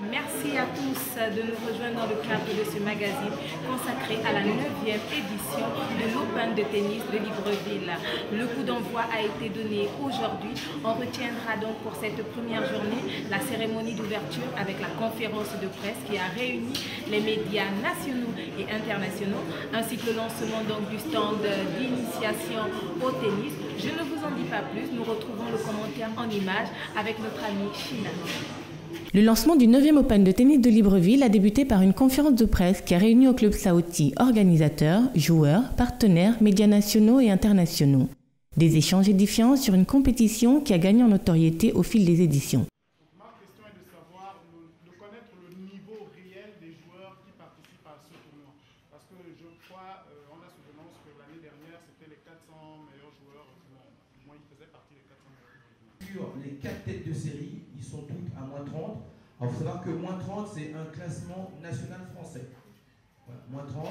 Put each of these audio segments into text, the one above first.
Merci à tous de nous rejoindre dans le cadre de ce magazine consacré à la 9e édition de l'Open de tennis de Libreville. Le coup d'envoi a été donné aujourd'hui. On retiendra donc pour cette première journée la cérémonie d'ouverture avec la conférence de presse qui a réuni les médias nationaux et internationaux, ainsi que le lancement donc du stand d'initiation au tennis. Je ne vous en dis pas plus, nous retrouvons le commentaire en images avec notre amie China. Le lancement du 9e Open de tennis de Libreville a débuté par une conférence de presse qui a réuni au club Saouti organisateurs, joueurs, partenaires, médias nationaux et internationaux. Des échanges édifiants sur une compétition qui a gagné en notoriété au fil des éditions. Ma question est de savoir, de connaître le niveau réel des joueurs qui participent à ce tournoi. Parce que je crois, on a souvenance que l'année dernière, c'était les 400 meilleurs joueurs du monde. Moi, ils faisaient partie des 400 meilleurs joueurs du monde. Sur les 4 têtes de série, ils sont toutes à moins 30. Alors, il faut savoir que moins 30, c'est un classement national français. Voilà, moins 30,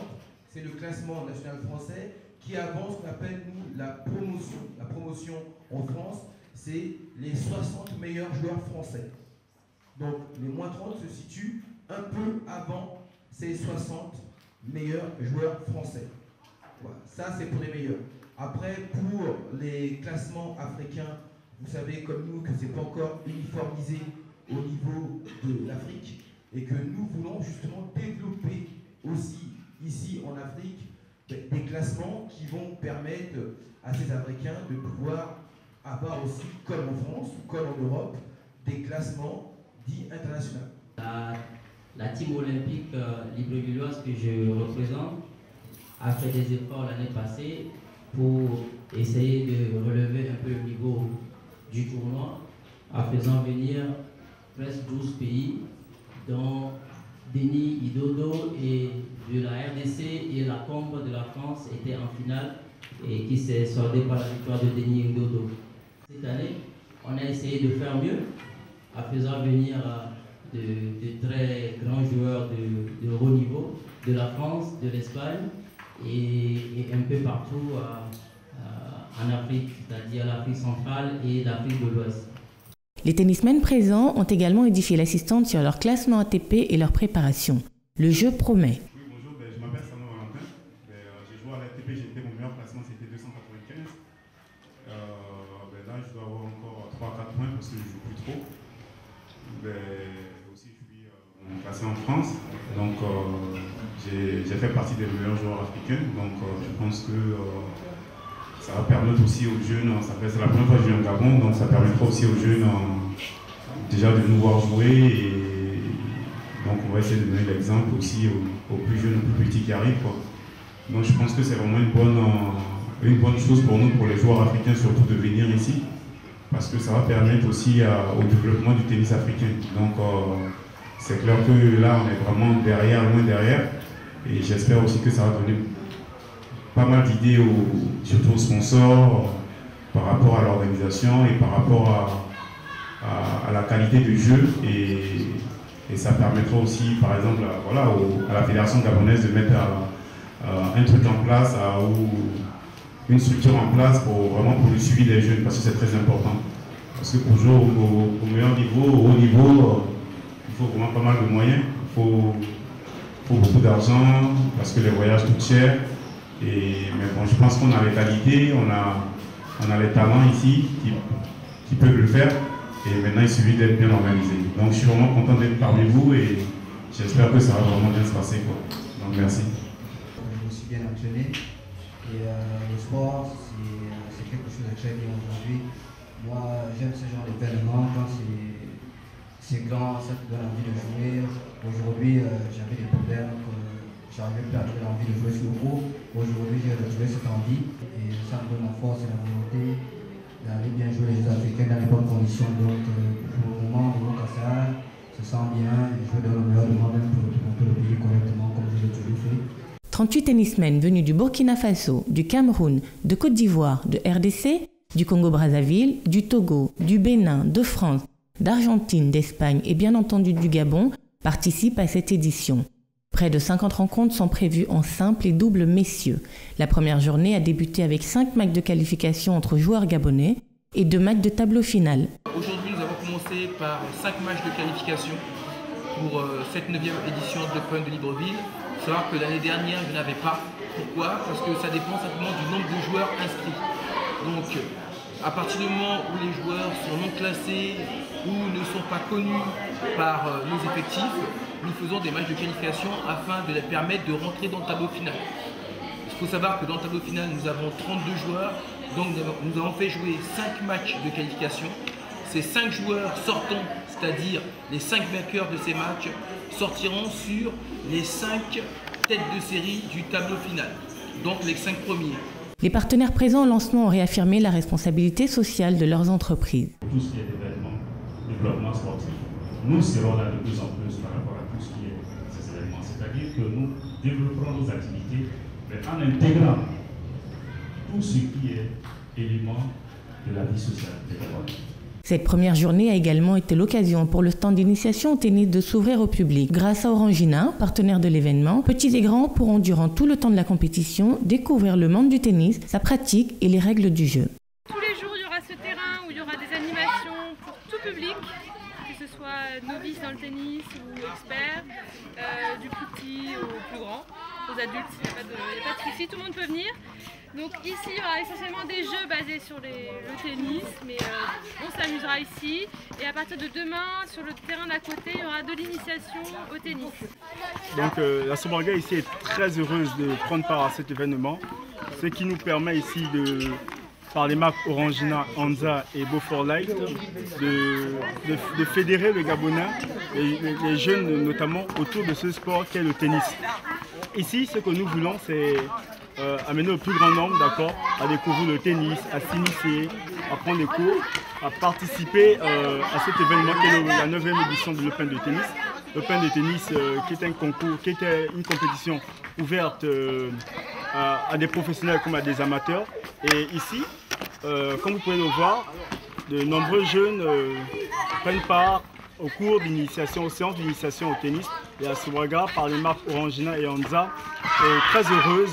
c'est le classement national français qui avance ce qu'on appelle, nous, la promotion. La promotion en France, c'est les 60 meilleurs joueurs français. Donc, les moins 30 se situent un peu avant ces 60 meilleurs joueurs français. Voilà, ça, c'est pour les meilleurs. Après, pour les classements africains, vous savez comme nous que ce n'est pas encore uniformisé au niveau de l'Afrique et que nous voulons justement développer aussi ici en Afrique des classements qui vont permettre à ces Africains de pouvoir avoir aussi, comme en France ou comme en Europe, des classements dits internationaux. La team olympique librevilloise que je représente a fait des efforts l'année passée pour essayer de relever un peu le niveau du tournoi en faisant venir presque 12 pays, dont Denis Idodo et de la RDC et la Combe de la France étaient en finale et qui s'est soldée par la victoire de Denis Idodo. Cette année, on a essayé de faire mieux en faisant venir de très grands joueurs de haut niveau de la France, de l'Espagne et un peu partout en Afrique, c'est-à-dire l'Afrique centrale et l'Afrique de l'Ouest. Les tennismen présents ont également édifié l'assistante sur leur classement ATP et leur préparation. Le jeu promet. Oui, bonjour, je m'appelle Sano Valentin. J'ai joué à l'ATP, mon meilleur classement c'était 295. Là, je dois avoir encore 3-4 points parce que je ne joue plus trop. Aussi, je suis classé en France. Donc, j'ai fait partie des meilleurs joueurs africains. Donc, je pense que ça va permettre aussi aux jeunes, c'est la première fois que je viens au Gabon, donc ça permettra aussi aux jeunes déjà de nous voir jouer et donc on va essayer de donner l'exemple aussi aux plus jeunes, aux plus petits qui arrivent, quoi. Donc je pense que c'est vraiment une bonne chose pour nous, pour les joueurs africains surtout, de venir ici parce que ça va permettre aussi au développement du tennis africain. Donc c'est clair que là on est vraiment derrière, loin derrière et j'espère aussi que ça va donner pas mal d'idées, surtout aux sponsors, par rapport à l'organisation et par rapport à la qualité du jeu. Et ça permettra aussi, par exemple, à la fédération gabonaise de mettre un truc en place, ou une structure en place pour le suivi des jeunes, parce que c'est très important. Parce que pour jouer au meilleur niveau, au haut niveau, il faut vraiment pas mal de moyens. Il faut beaucoup d'argent, parce que les voyages coûtent cher. Mais bon, je pense qu'on a les qualités, on a les talents ici qui peuvent le faire. Et maintenant, il suffit d'être bien organisé. Donc, je suis vraiment content d'être parmi vous et j'espère que ça va vraiment bien se passer, quoi. Donc, merci. Je me suis bien entraîné. Et le sport, c'est quelque chose de très bien aujourd'hui. Moi, j'aime ce genre d'événement quand c'est grand, ça te donne envie de jouer. Aujourd'hui, j'avais des problèmes. J'arrivais plus à trouver l'envie de jouer sur le court. Aujourd'hui, j'ai retrouvé cette envie et ça me donne la force et la volonté d'aller bien jouer les Jeux africains dans les bonnes conditions. Donc, pour le moment, au Kassar se sent bien et je donne le meilleur de moi-même pour représenter le pays correctement comme je l'ai toujours fait. 38 tennismen venus du Burkina Faso, du Cameroun, de Côte d'Ivoire, de RDC, du Congo-Brazzaville, du Togo, du Bénin, de France, d'Argentine, d'Espagne et bien entendu du Gabon participent à cette édition. Près de 50 rencontres sont prévues en simple et double messieurs. La première journée a débuté avec 5 matchs de qualification entre joueurs gabonais et 2 matchs de tableau final. Aujourd'hui, nous avons commencé par 5 matchs de qualification. pour cette 9e édition de l'Open de Libreville. Il faut savoir que l'année dernière, je n'avais pas. Pourquoi? Parce que ça dépend simplement du nombre de joueurs inscrits. Donc, à partir du moment où les joueurs sont non classés ou ne sont pas connus par nos effectifs, nous faisons des matchs de qualification afin de les permettre de rentrer dans le tableau final. Il faut savoir que dans le tableau final, nous avons 32 joueurs, donc nous avons fait jouer 5 matchs de qualification. Ces 5 joueurs sortants, c'est-à-dire les 5 vainqueurs de ces matchs, sortiront sur les 5 têtes de série du tableau final, donc les 5 premiers. Les partenaires présents au lancement ont réaffirmé la responsabilité sociale de leurs entreprises. Tout ce qui est événement, développement sportif, nous serons là de plus en plus par rapport à tout ce qui est ces événements. C'est-à-dire que nous développerons nos activités mais en intégrant tout ce qui est élément de la vie sociale des Gabonais. Cette première journée a également été l'occasion pour le stand d'initiation au tennis de s'ouvrir au public. Grâce à Orangina, partenaire de l'événement, petits et grands pourront durant tout le temps de la compétition découvrir le monde du tennis, sa pratique et les règles du jeu. Tous les jours, il y aura ce terrain où il y aura des animations pour tout public, que ce soit novice dans le tennis ou expert, du plus petit au plus grand, aux adultes, il n'y a pas de souci, tout le monde peut venir. Donc ici, il y aura essentiellement des jeux basés sur le tennis, mais on s'amusera ici. Et à partir de demain, sur le terrain d'à côté, il y aura de l'initiation au tennis. Donc la Soborga ici est très heureuse de prendre part à cet événement, ce qui nous permet ici par les marques Orangina, Anza et Beaufort Light, de fédérer le Gabonais, les jeunes notamment, autour de ce sport qu'est le tennis. Ici, ce que nous voulons, c'est amener le plus grand nombre, d'accord, à découvrir le tennis, à s'initier, à prendre des cours, à participer à cet événement qui est la 9e édition de l'Open de tennis. L'Open de tennis qui est un concours, qui était une compétition ouverte à des professionnels comme à des amateurs. Et ici, comme vous pouvez le voir, de nombreux jeunes prennent part au cours d'initiation, aux séances d'initiation au tennis. Et à Soborga, par les marques Orangina et Anza, est très heureuse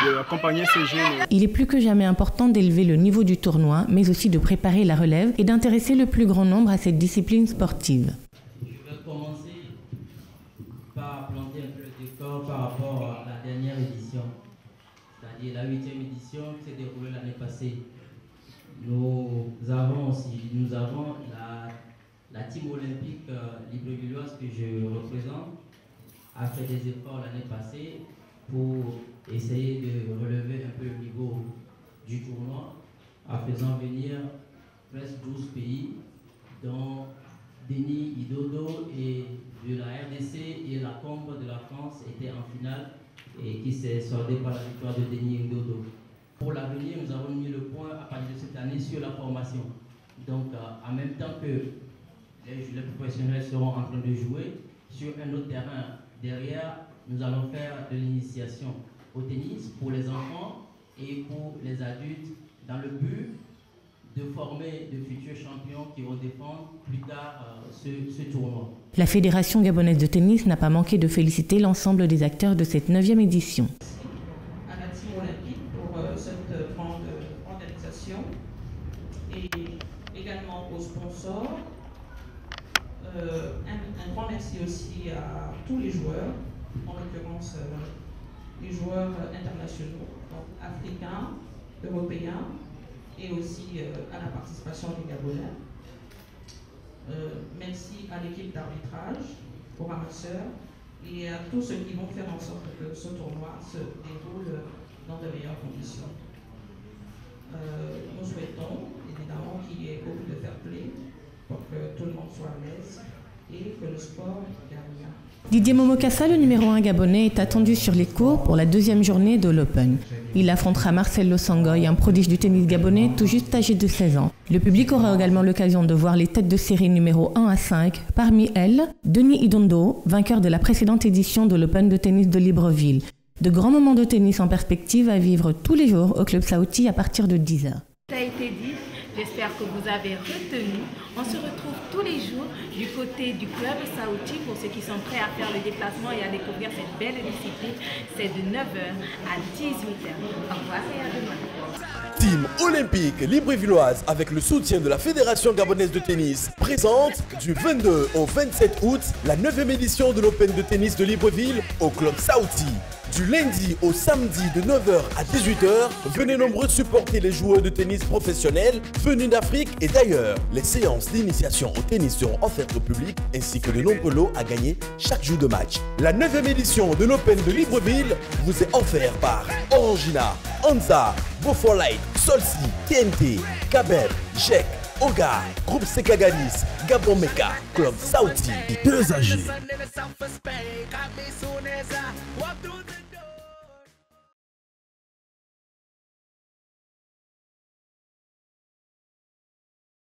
d'accompagner ces jeunes. Il est plus que jamais important d'élever le niveau du tournoi, mais aussi de préparer la relève et d'intéresser le plus grand nombre à cette discipline sportive. Je vais commencer par planter un peu le décor par rapport à la dernière édition, c'est-à-dire la 8e édition qui s'est déroulée l'année passée. Nous avons la team olympique librevilloise que je représente a fait des efforts l'année passée pour essayer de relever un peu le niveau du tournoi en faisant venir presque 12 pays dont Denis Idodo et de la RDC et la Combe de la France étaient en finale et qui s'est soldée par la victoire de Denis Idodo. Pour l'avenir, nous avons mis le point à partir de cette année sur la formation. Donc en même temps que les professionnels seront en train de jouer sur un autre terrain derrière, nous allons faire de l'initiation au tennis pour les enfants et pour les adultes dans le but de former de futurs champions qui vont défendre plus tard ce tournoi. La Fédération gabonaise de tennis n'a pas manqué de féliciter l'ensemble des acteurs de cette 9e édition. À la team olympique pour cette grande organisation et également aux sponsors. Un grand merci aussi à tous les joueurs, en l'occurrence les joueurs internationaux, donc africains, européens et aussi à la participation des Gabonais. Merci à l'équipe d'arbitrage, aux ramasseurs et à tous ceux qui vont faire en sorte que ce tournoi se déroule dans de meilleures conditions. Nous souhaitons évidemment qu'il y ait beaucoup de fair play pour que tout le monde soit à l'aise et que le sport gagne. Didier Momokassa, le numéro 1 gabonais, est attendu sur les cours pour la 2e journée de l'Open. Il affrontera Marcel Losangoy, un prodige du tennis gabonais tout juste âgé de 16 ans. Le public aura également l'occasion de voir les têtes de série numéro 1 à 5. Parmi elles, Denis Idondo, vainqueur de la précédente édition de l'Open de tennis de Libreville. De grands moments de tennis en perspective à vivre tous les jours au Club Saouti à partir de 10h. Ça a été dit, J'espère que vous avez retenu. On se retrouve tous les jours du côté du club Saouti pour ceux qui sont prêts à faire le déplacement et à découvrir cette belle discipline. C'est de 9h à 18h. Au revoir et à demain. Team Olympique Librevilloise, avec le soutien de la Fédération gabonaise de tennis, présente du 22 au 27 août la 9e édition de l'Open de tennis de Libreville au club Saouti. Du lundi au samedi de 9h à 18h, venez nombreux supporter les joueurs de tennis professionnels venus d'Afrique et d'ailleurs. Les séances d'initiation au tennis seront offertes au public ainsi que de nombreux lots à gagner chaque jour de match. La 9e édition de l'Open de Libreville vous est offerte par Orangina, Anza, Beaufort-Light, Solsi, TNT, Kabeb, Jek, Oga, Groupe Sekaganis, Gabon Meka, Club Saouti, 2 AG.